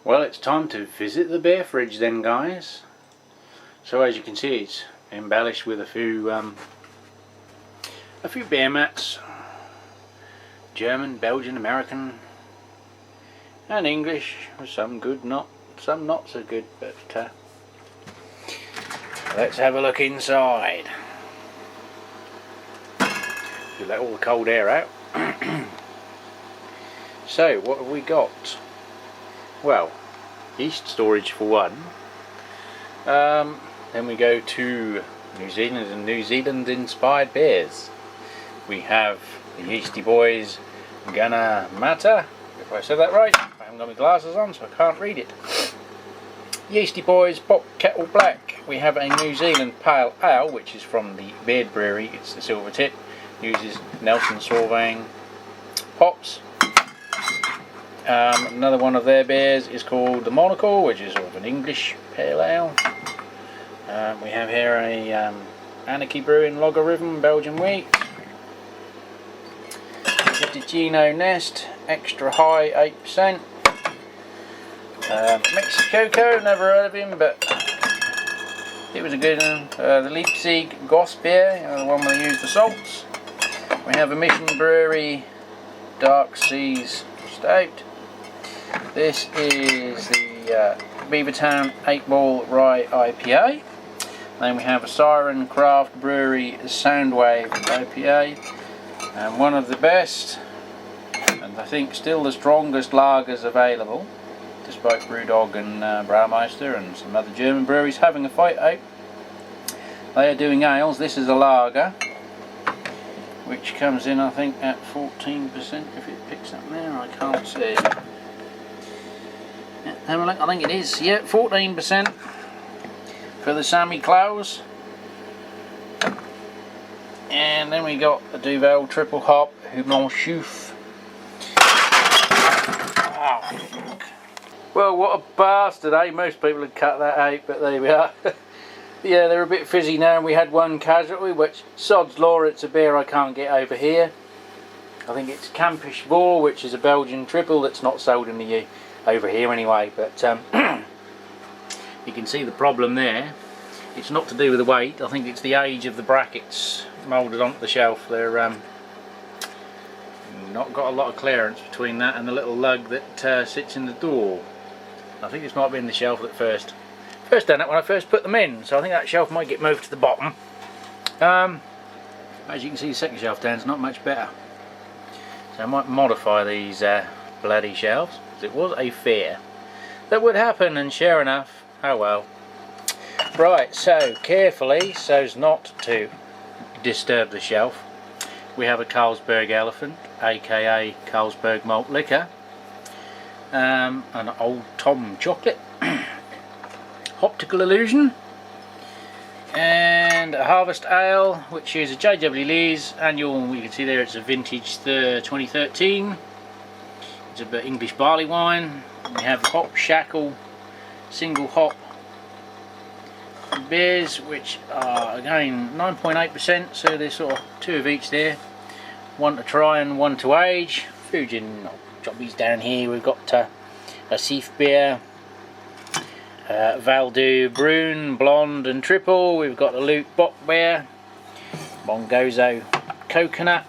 Well, it's time to visit the beer fridge then, guys. So as you can see, it's embellished with a few beer mats, German, Belgian, American, and English. Some good, some not so good. But let's have a look inside. You let all the cold air out. So what have we got? Well, yeast storage for one. Then we go to New Zealand and New Zealand inspired beers. We have the Yeasty Boys Gana Mata, if I said that right. I haven't got my glasses on so I can't read it. Yeasty Boys Pop Kettle Black. We have a New Zealand Pale Ale, which is from the Beard Brewery. It's the silver tip. Uses Nelson Sauvin hops. Another one of their beers is called the Monocle, which is sort of an English pale ale. We have here a Anarchy Brewing Logarithm Belgian wheat. Ticino Nest Extra High 8%. Mexicoco, never heard of him, but it was a good one. The Leipzig Goss beer, the one where they use the salts. We have a Mission Brewery Dark Seas Stout. This is the Beavertown 8 Ball Rye IPA. Then we have a Siren Craft Brewery Soundwave IPA. And one of the best, and I think still the strongest lagers available, despite Brewdog and Braumeister and some other German breweries having a fight out. They are doing ales. This is a lager, which comes in I think at 14% if it picks up there, I can't see. Yeah, have a look, I think it is, yeah, 14% for the Sammy Claus. And then we got the Duvel Triple Hop Houblon Chouf. Oh, fuck. Well, what a bastard, eh? Most people would cut that out, but there we are. Yeah, they're a bit fizzy now. We had one casualty, which, sod's law, it's a beer I can't get over here. I think it's Campish Boar, which is a Belgian triple that's not sold in the over here anyway. But you can see the problem there. It's not to do with the weight. I think it's the age of the brackets moulded onto the shelf. They're not got a lot of clearance between that and the little lug that sits in the door. I think this might be in the shelf at first done it when I first put them in, so I think that shelf might get moved to the bottom. As you can see, the second shelf down is not much better, so I might modify these bloody shelves, because it was a fear that would happen, and sure enough, oh well. Right, so carefully, so as not to disturb the shelf, we have a Carlsberg Elephant, aka Carlsberg Malt Liquor, an Old Tom Chocolate, Optical Illusion, and a Harvest Ale, which is a J.W. Lee's annual. You can see there it's a vintage 2013. It's a bit English barley wine. We have the Hop Shackle single hop beers, which are again 9.8%, so there's sort of two of each there, one to try and one to age. Fujin jobbies down here. We've got a Seif beer, Valdu Brune, Blonde and Triple. We've got the Luke Bock beer, Bongozo Coconut,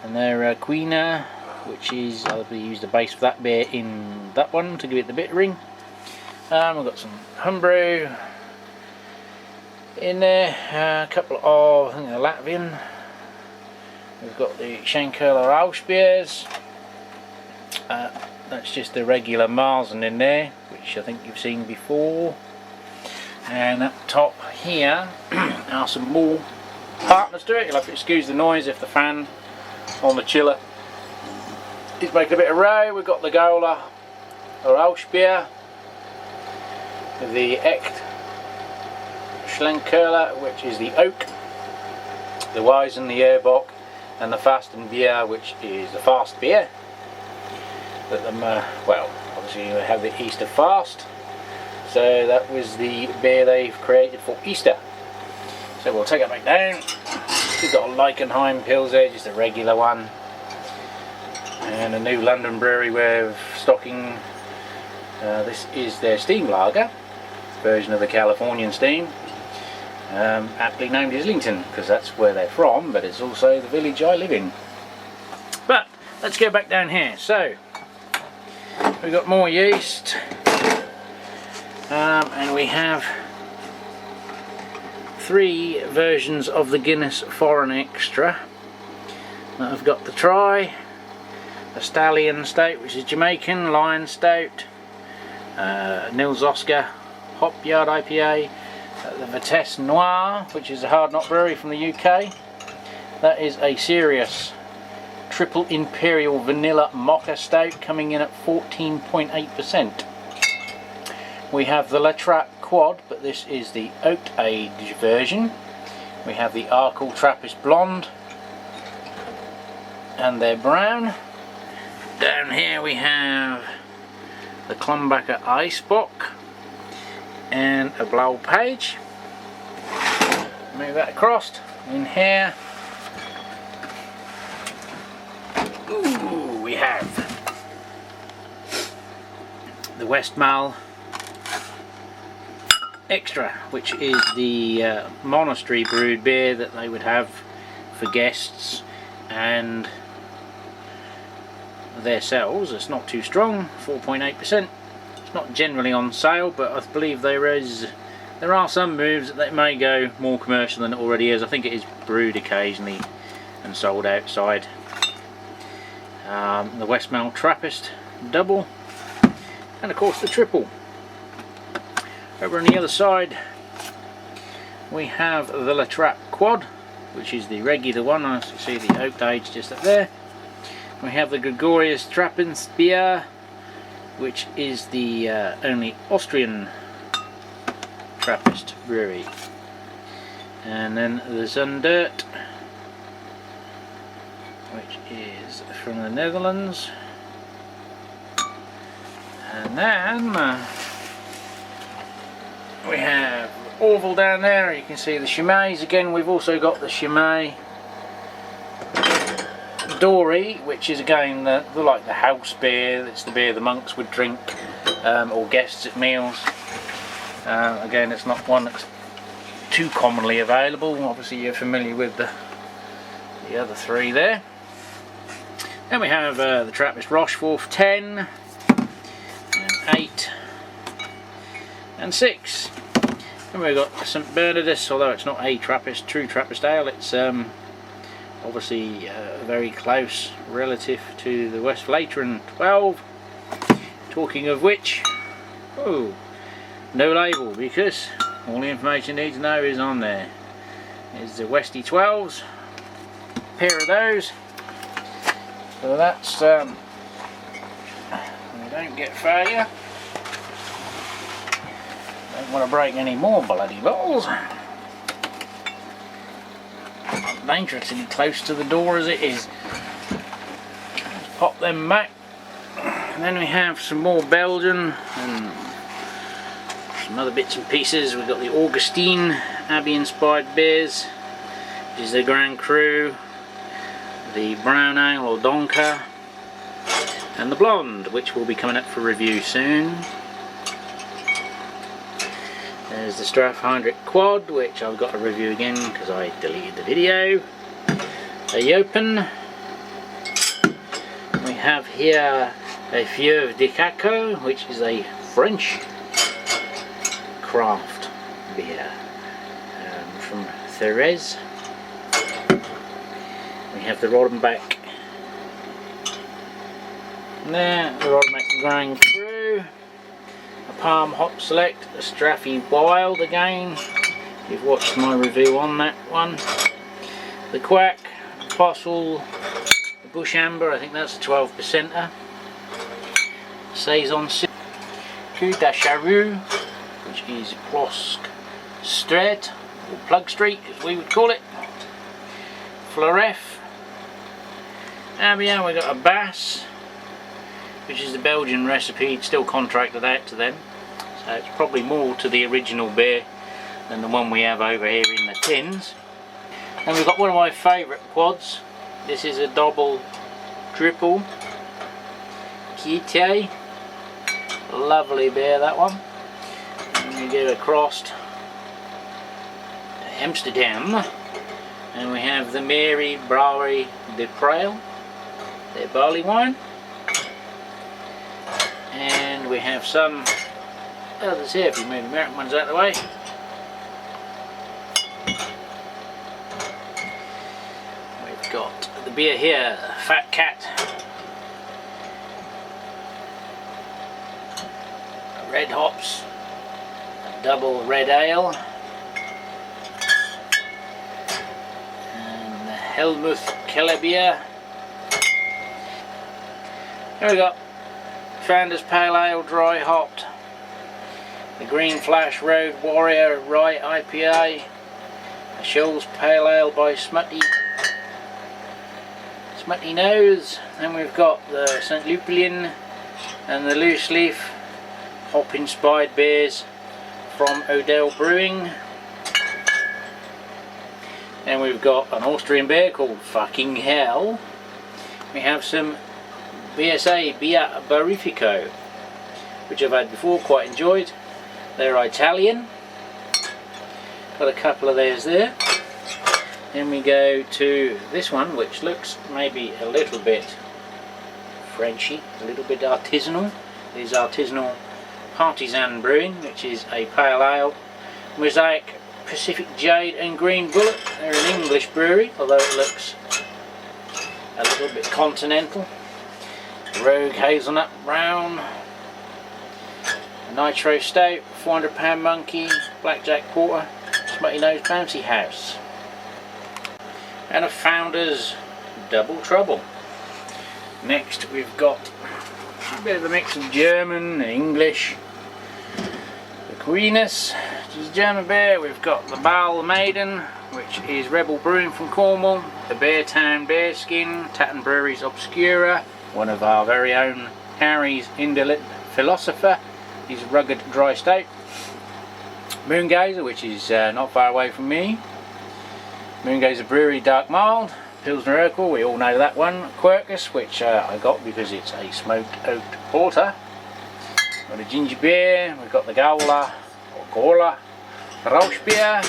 and their Quina, which is, I'll use the base for that beer in that one to give it the bit ring. We've got some Homebrew in there, a couple of, I think they're Latvian. We've got the Schenkerler Rausch beers. That's just the regular Marzen in there, which I think you've seen before. And up top here are some more partners to it. You'll have to excuse the noise if the fan on the chiller is making a bit of row. We've got the Gola Rausch beer, the Echt Schlenkerler, which is the Oak, the Weizen, the Ehrbock, and the Fasten Bier, which is the fast beer. But well, obviously you have the Easter fast, so that was the beer they've created for Easter. So we'll take it back down. We've got a Leichenheim Pils there, just a regular one, and a new London brewery way of stocking This is their steam lager version of the Californian steam, aptly named Islington because that's where they're from, but it's also the village I live in. But let's go back down here. So we've got more yeast, and we have 3 versions of the Guinness Foreign Extra. I've got the Try, the Stallion Stout, which is Jamaican, Lion Stout, Nils Oscar Hop Yard IPA, the Vitesse Noir, which is a Hard Knot Brewery from the UK. That is a serious Triple Imperial Vanilla Mocha Stout coming in at 14.8%. We have the La Trappe Quad, but this is the oat age version. We have the Arkle Trappist Blonde and their brown. Down here we have the Klumbacher Eisbock and a Blau Page. Move that across. In here, ooh, we have the Westmalle Extra, which is the monastery brewed beer that they would have for guests and themselves. It's not too strong, 4.8%. It's not generally on sale, but I believe there are some moves that may go more commercial than it already is. I think it is brewed occasionally and sold outside. The Westmalle Trappist Double, and of course the Triple. Over on the other side we have the La Trappe Quad, which is the regular one. As you see, the oak age just up there. We have the Gregorius Trappenbier, which is the only Austrian Trappist brewery. And then the Zundert, which is from the Netherlands. And then we have Orville down there. You can see the Chimay. Again, we've also got the Chimay Dory, which is again like the house beer. It's the beer the monks would drink, or guests at meals. Again, it's not one that's too commonly available. Obviously you're familiar with the other 3 there. Then we have the Trappist Rochefort 10 and 8 and 6. And we've got St Beerdis, although it's not a Trappist, true Trappist ale. It's obviously very close relative to the Westvleteren 12. Talking of which, oh, no label, because all the information you need to know is on there. Is the Westie 12s, a pair of those. So that's we don't get failure. Don't want to break any more bloody balls. Dangerously close to the door as it is. Let's pop them back. And then we have some more Belgian and some other bits and pieces. We've got the Augustine Abbey inspired beers, which is the Grand Cru, the Brown Ale or Donker, and the Blonde, which will be coming up for review soon. There's the Strafheinrich Quad, which I've got to review again because I deleted the video. A Jopen. We have here a Fieuve de Caco, which is a French craft beer from Thérèse. We have the Rodenbach. There, the Rodenbach Grand Cru. A Palm Hop Select, a Straffy Wild again. You've watched my review on that one. The Quack, Apostle, the Bush Amber, I think that's a 12%er. Saison Cul de Charroux, which is Plosk Strait, or Plug Street as we would call it. Floref. And yeah, we got a Bass, which is the Belgian recipe, still contracted out to them. So it's probably more to the original beer than the one we have over here in the tins. And we've got one of my favourite quads. This is a double triple Kiete. Lovely beer, that one. And we go across to Amsterdam, and we have the Mary Brouwery de Prael, their barley wine. And we have some others here, if you move the American ones out of the way. We've got the beer here, Fat Cat. Red hops, a double red ale, and the Helmuth Keller beer. Here we got Founders Pale Ale dry hopped, the Green Flash Road Warrior Rye IPA, the Shoals Pale Ale by Smutty Nose, and we've got the St. Lupulin and the Loose Leaf hop inspired beers from Odell Brewing. And we've got an Austrian beer called Fucking Hell. We have some BSA Bia Barifico, which I've had before, quite enjoyed. They're Italian. Got a couple of theirs there. Then we go to this one, which looks maybe a little bit Frenchy, a little bit artisanal. These artisanal Partisan Brewing, which is a pale ale. Mosaic, Pacific Jade and Green Bullet. They're an English brewery, although it looks a little bit continental. Rogue Hazelnut Brown, Nitro Stout, 400 Pound Monkey, Blackjack Porter, Smutty Nose Bouncy House, and a Founders Double Trouble. Next we've got a bit of a mix of German and English. Queeness, which is German beer. We've got the Bal Maiden, which is Rebel Brewing from Cornwall, the Beartown Bearskin, Tatton Breweries Obscura, one of our very own Harry's Indolent Philosopher, is Rugged Dry Stout. Moongazer, which is not far away from me, Moongazer Brewery Dark Mild, Pilsner Urquell, we all know that one, Quercus, which I got because it's a smoked oaked porter. Got a ginger beer, we've got the Gawler, or Gawler, Rausch beer.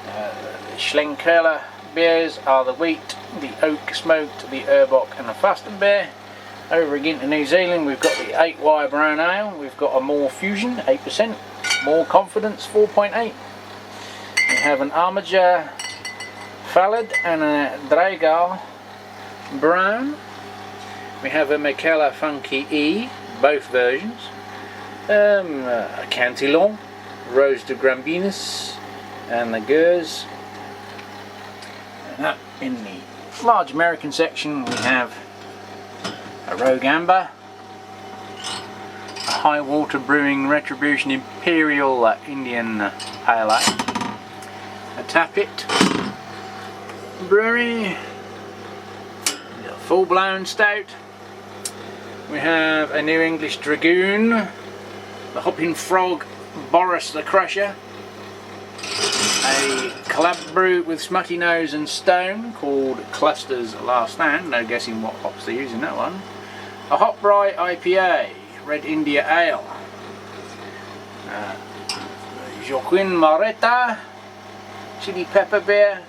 The Schlenkerla beers are the wheat, the oak smoked, the Urbock and the Fasten beer. Over again to New Zealand we've got the 8 Wire Brown Ale, we've got a More Fusion, 8%, More Confidence, 4.8. We have an Armiger Fallad and a Dragal Brown. We have a Mikella Funky E, both versions, a Cantillon, Rose de Grambinis and the Gers. And up in the large American section we have a Rogue Amber, a High Water Brewing Retribution Imperial Indian Pale Ale, a Tappet Brewery, a Full Blown Stout. We have a New English Dragoon, the Hopping Frog Boris the Crusher, a collab brew with Smutty Nose and Stone called Cluster's Last Stand, no guessing what hops they're using that one, a Hop Rye IPA, Red India Ale, Joaquin Maretta, Chili Pepper Beer,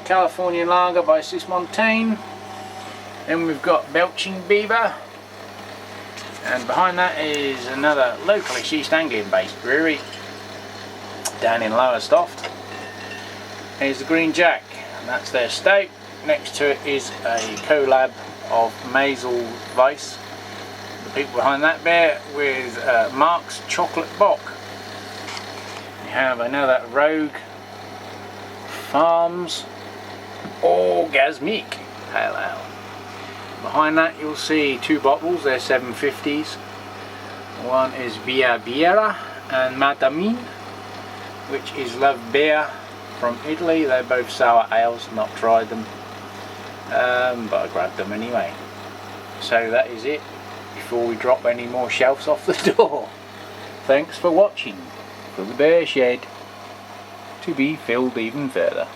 Californian Lager by Sis Montaigne. Then we've got Belching Beaver. And behind that is another locally East Anglian based brewery down in Lowestoft. Here's the Green Jack, and that's their stout. Next to it is a collab of Maisel Weiss, the people behind that beer, with Mark's Chocolate Bock. We have another Rogue Farms Orgasmic Pale Ale. Behind that you'll see 2 bottles, they're 750s. One is Via Viera and Madamine, which is Love Beer from Italy. They're both sour ales, not tried them, but I grabbed them anyway. So that is it before we drop any more shelves off the door. Thanks for watching. For the beer shed to be filled even further.